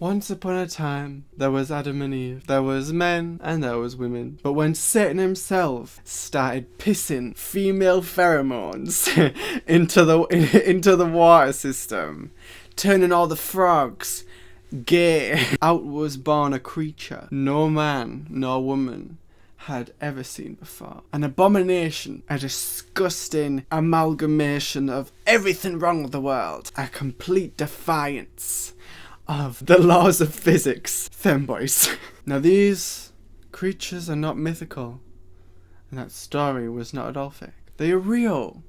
Once upon a time, there was Adam and Eve. There was men and there was women. But when Satan himself started pissing female pheromones into the water system, turning all the frogs gay, out was born a creature no man nor woman had ever seen before. An abomination, a disgusting amalgamation of everything wrong with the world, a complete defiance of the laws of physics. Femboys. Now these creatures are not mythical, and that story was not at all fake. They are real,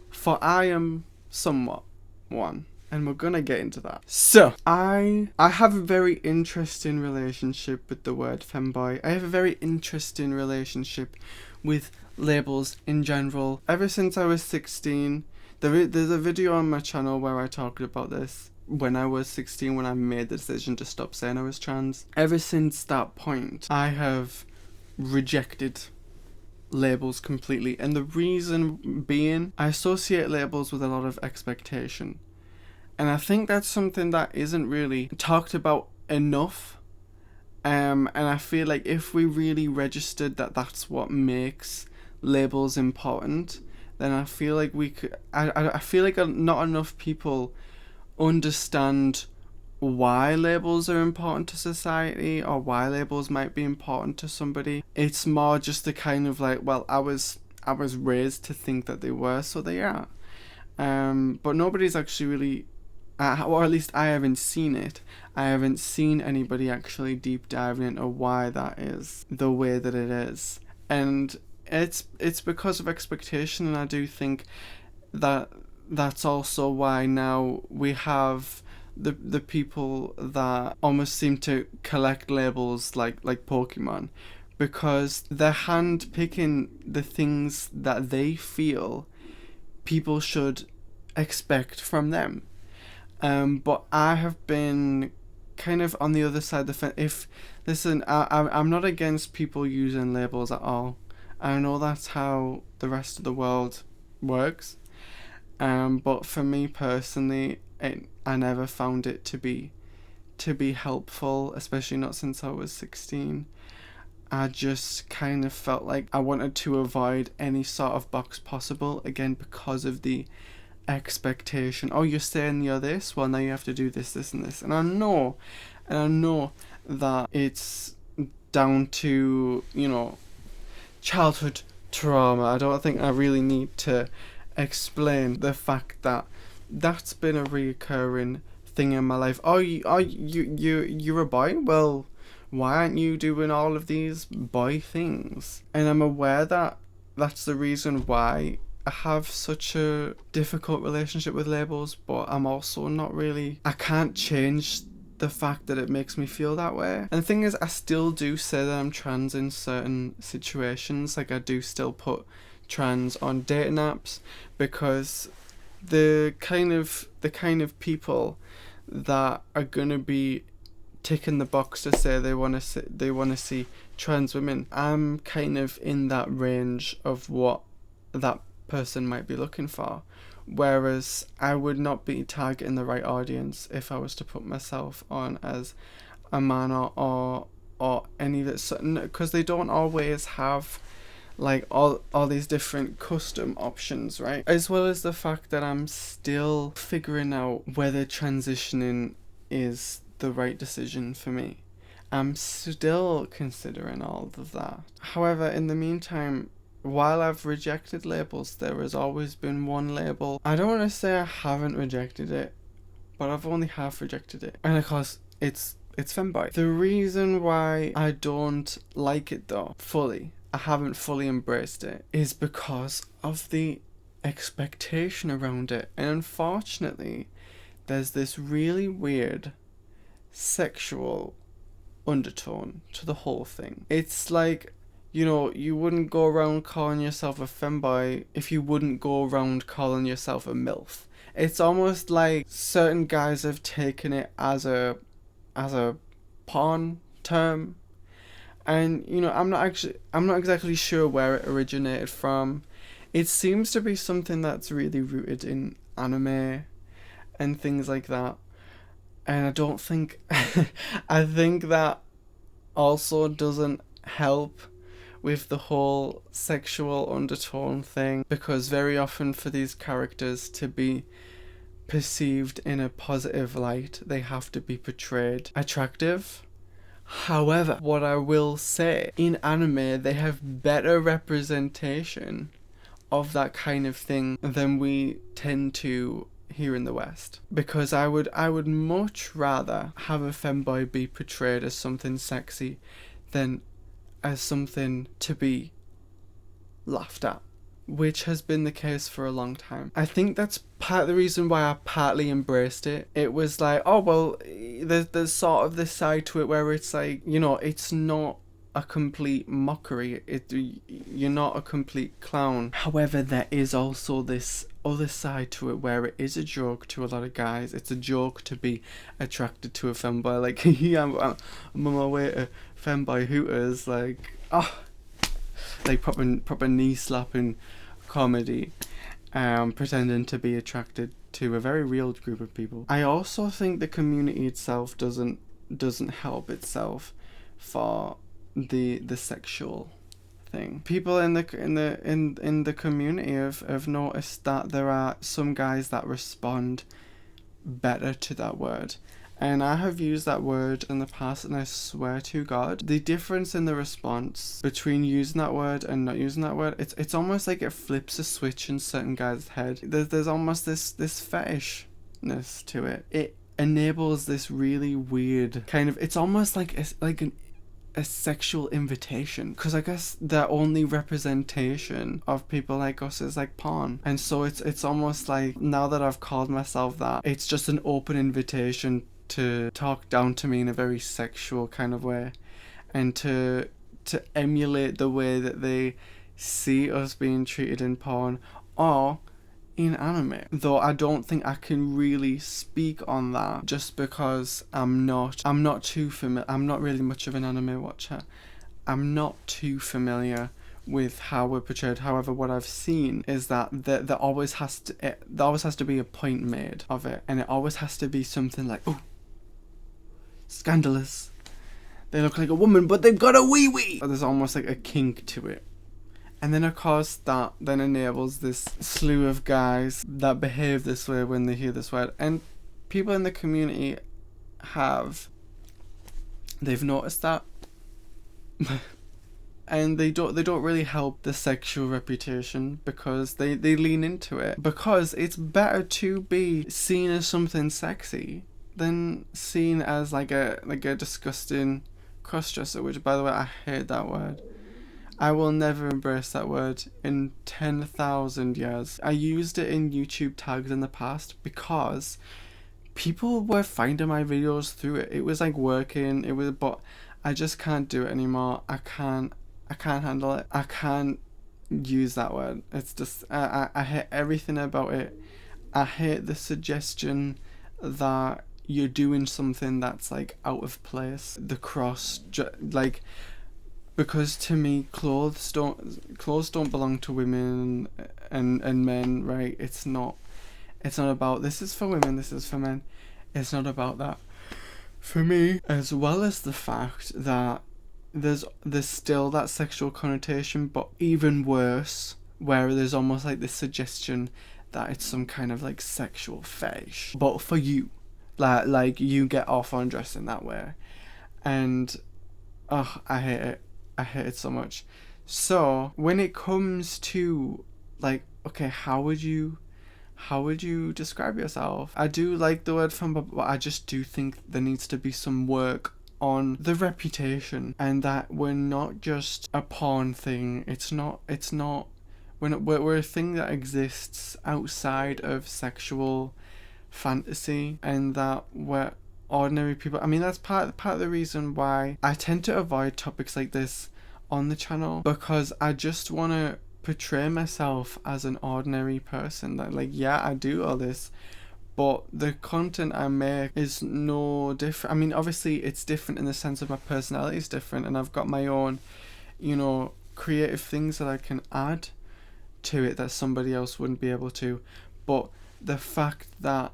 for I am somewhat one. And we're gonna get into that. So, I have a very interesting relationship with the word femboy. I have a very interesting relationship with labels in general. Ever since I was 16, there's a video on my channel where I talked about this. When I was 16, when I made the decision to stop saying I was trans. Ever since that point, I have rejected labels completely. And the reason being, I associate labels with a lot of expectation. And I think that's something that isn't really talked about enough. And I feel like if we really registered that that's what makes labels important, then I feel like we could. I feel like not enough people understand why labels are important to society or why labels might be important to somebody. It's more just the kind of like, well, I was raised to think that they were, so they are. But nobody's actually really. Or at least I haven't seen it. I haven't seen anybody actually deep diving into why that is the way that it is. And it's because of expectation, and I do think that that's also why now we have the people that almost seem to collect labels like Pokemon, because they're hand picking the things that they feel people should expect from them. But I have been kind of on the other side of the fence. I'm not against people using labels at all. I know that's how the rest of the world works. But for me personally, I never found it to be helpful, especially not since I was 16. I just kind of felt like I wanted to avoid any sort of box possible, again, because of the expectation. Oh, you're saying you're this? Well, now you have to do this, this, and this. And I know that it's down to, childhood trauma. I don't think I really need to explain the fact that that's been a recurring thing in my life. You're a boy? Well, why aren't you doing all of these boy things? And I'm aware that that's the reason why I have such a difficult relationship with labels, but I'm also not really. I can't change the fact that it makes me feel that way. And the thing is, I still do say that I'm trans in certain situations. Like, I do still put trans on dating apps, because the kind of people that are gonna be ticking the box to say they want to see trans women, I'm kind of in that range of what that person might be looking for, whereas I would not be targeting the right audience if I was to put myself on as a man or any of that, because they don't always have like all these different custom options, right? As well as the fact that I'm still figuring out whether transitioning is the right decision for me. I'm still considering all of that. However, in the meantime, while I've rejected labels, there has always been one label. I don't want to say I haven't rejected it, but I've only half rejected it. And of course, it's femboy. The reason why I don't like it though, fully, I haven't fully embraced it, is because of the expectation around it. And unfortunately, there's this really weird sexual undertone to the whole thing. It's like, you wouldn't go around calling yourself a femboy if you wouldn't go around calling yourself a MILF. It's almost like certain guys have taken it as a porn term. And, I'm not exactly sure where it originated from. It seems to be something that's really rooted in anime and things like that. And I don't think I think that also doesn't help with the whole sexual undertone thing, because very often for these characters to be perceived in a positive light, they have to be portrayed attractive. However, what I will say, in anime they have better representation of that kind of thing than we tend to here in the West. Because I would much rather have a femboy be portrayed as something sexy than as something to be laughed at, which has been the case for a long time. I think that's part of the reason why I partly embraced it. It was like, oh well, there's sort of this side to it where it's like, you know, it's not a complete mockery. You're not a complete clown. However, there is also this other side to it where it is a joke to a lot of guys. It's a joke to be attracted to a femboy. Like, yeah, I'm on my way to femboy hooters. Like, oh, like proper knee slapping comedy, pretending to be attracted to a very real group of people. I also think the community itself doesn't help itself for the sexual thing. People in the community have noticed that there are some guys that respond better to that word. And I have used that word in the past, and I swear to God, the difference in the response between using that word and not using that word, it's almost like it flips a switch in certain guys' head. There's almost this fetishness to it. It enables this really weird kind of, it's almost like a sexual invitation, because I guess the only representation of people like us is like porn, and so it's almost like, now that I've called myself that, it's just an open invitation to talk down to me in a very sexual kind of way, and to emulate the way that they see us being treated in porn or in anime. Though I don't think I can really speak on that, just because I'm not too familiar. I'm not really much of an anime watcher. I'm not too familiar with how we're portrayed. However, what I've seen is that there always has to be a point made of it, and it always has to be something like, oh, scandalous, they look like a woman but they've got a wee. There's almost like a kink to it. And then of course that then enables this slew of guys that behave this way when they hear this word. And people in the community they've noticed that. And they don't really help the sexual reputation, because they lean into it. Because it's better to be seen as something sexy than seen as like a disgusting crossdresser, which, by the way, I hate that word. I will never embrace that word in 10,000 years. I used it in YouTube tags in the past because people were finding my videos through it. It was like working. But I just can't do it anymore. I can't handle it. I can't use that word. It's just I hate everything about it. I hate the suggestion that you're doing something that's like out of place. The cross, like, because to me clothes don't belong to women and men, right? It's not about, this is for women, this is for men. It's not about that for me. As well as the fact that there's still that sexual connotation, but even worse, where there's almost like this suggestion that it's some kind of like sexual fetish, but for you, like you get off on dressing that way. And I hate it so much. So when it comes to like, okay, how would you describe yourself? I do like the word femboy, but I just do think there needs to be some work on the reputation, and that we're not just a porn thing. We're a thing that exists outside of sexual fantasy, and that we're ordinary people. I mean, that's part of the reason why I tend to avoid topics like this on the channel, because I just want to portray myself as an ordinary person that, like, yeah, I do all this, but the content I make is no different. I mean, obviously it's different in the sense of my personality is different, and I've got my own, creative things that I can add to it that somebody else wouldn't be able to. But the fact that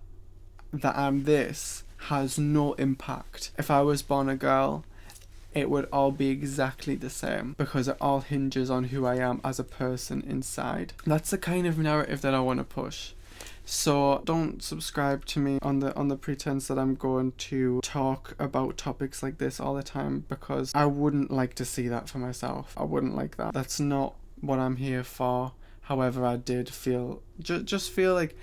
I'm this has no impact. If I was born a girl, it would all be exactly the same, because it all hinges on who I am as a person inside. That's the kind of narrative that I want to push. So don't subscribe to me on the pretense that I'm going to talk about topics like this all the time, because I wouldn't like to see that for myself. I wouldn't like that. That's not what I'm here for. However, I did feel just feel like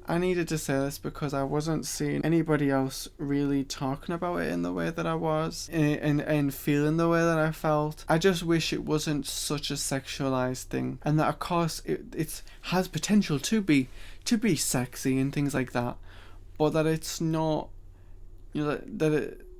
I needed to say this, because I wasn't seeing anybody else really talking about it in the way that I was, and feeling the way that I felt. I just wish it wasn't such a sexualized thing, and that of course it has potential to be sexy and things like that, but that it's not, you know,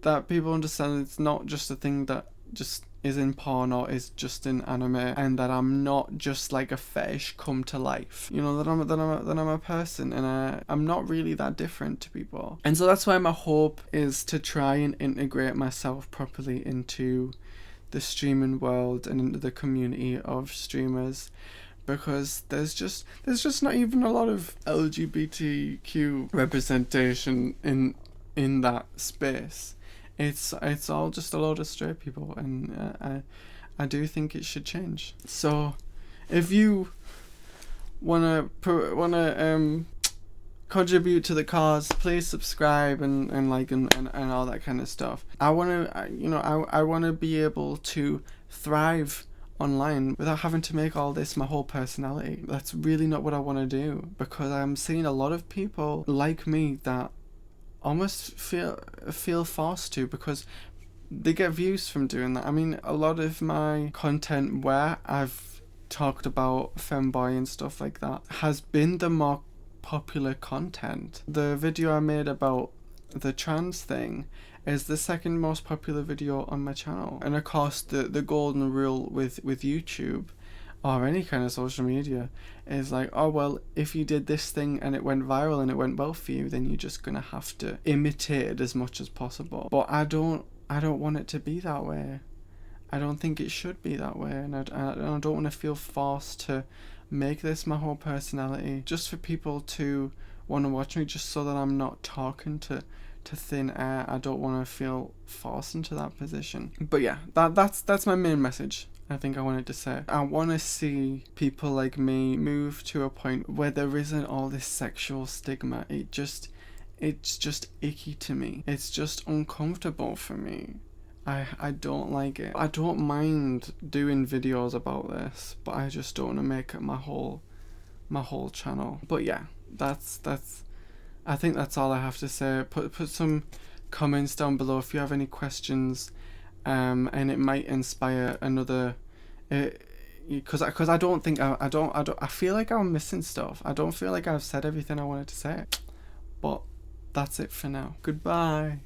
that people understand it's not just a thing that just is in porn or is just in anime, and that I'm not just like a fetish come to life. You know, that I'm a person, and I'm not really that different to people. And so that's why my hope is to try and integrate myself properly into the streaming world and into the community of streamers, because there's just not even a lot of LGBTQ representation in that space. It's all just a load of straight people, and I do think it should change. So if you wanna contribute to the cause, please subscribe and like and all that kind of stuff. I wanna be able to thrive online without having to make all this my whole personality. That's really not what I want to do, because I'm seeing a lot of people like me that almost feel forced to, because they get views from doing that. I mean, a lot of my content where I've talked about Femboy and stuff like that has been the more popular content. The video I made about the trans thing is the second most popular video on my channel. And of course the golden rule with YouTube or any kind of social media is like, oh well, if you did this thing and it went viral and it went well for you, then you're just gonna have to imitate it as much as possible. But I don't want it to be that way. I don't think it should be that way, and I don't want to feel forced to make this my whole personality just for people to want to watch me, just so that I'm not talking to thin air. I don't want to feel forced into that position. But yeah, that's my main message. I think I wanted to say, I want to see people like me move to a point where there isn't all this sexual stigma. It's just icky to me. It's just uncomfortable for me. I don't like it. I don't mind doing videos about this, but I just don't want to make it my whole channel. But yeah, that's I think that's all I have to say. Put some comments down below if you have any questions, and it might inspire another. Because I don't think I feel like I'm missing stuff. I don't feel like I've said everything I wanted to say. But that's it for now. Goodbye.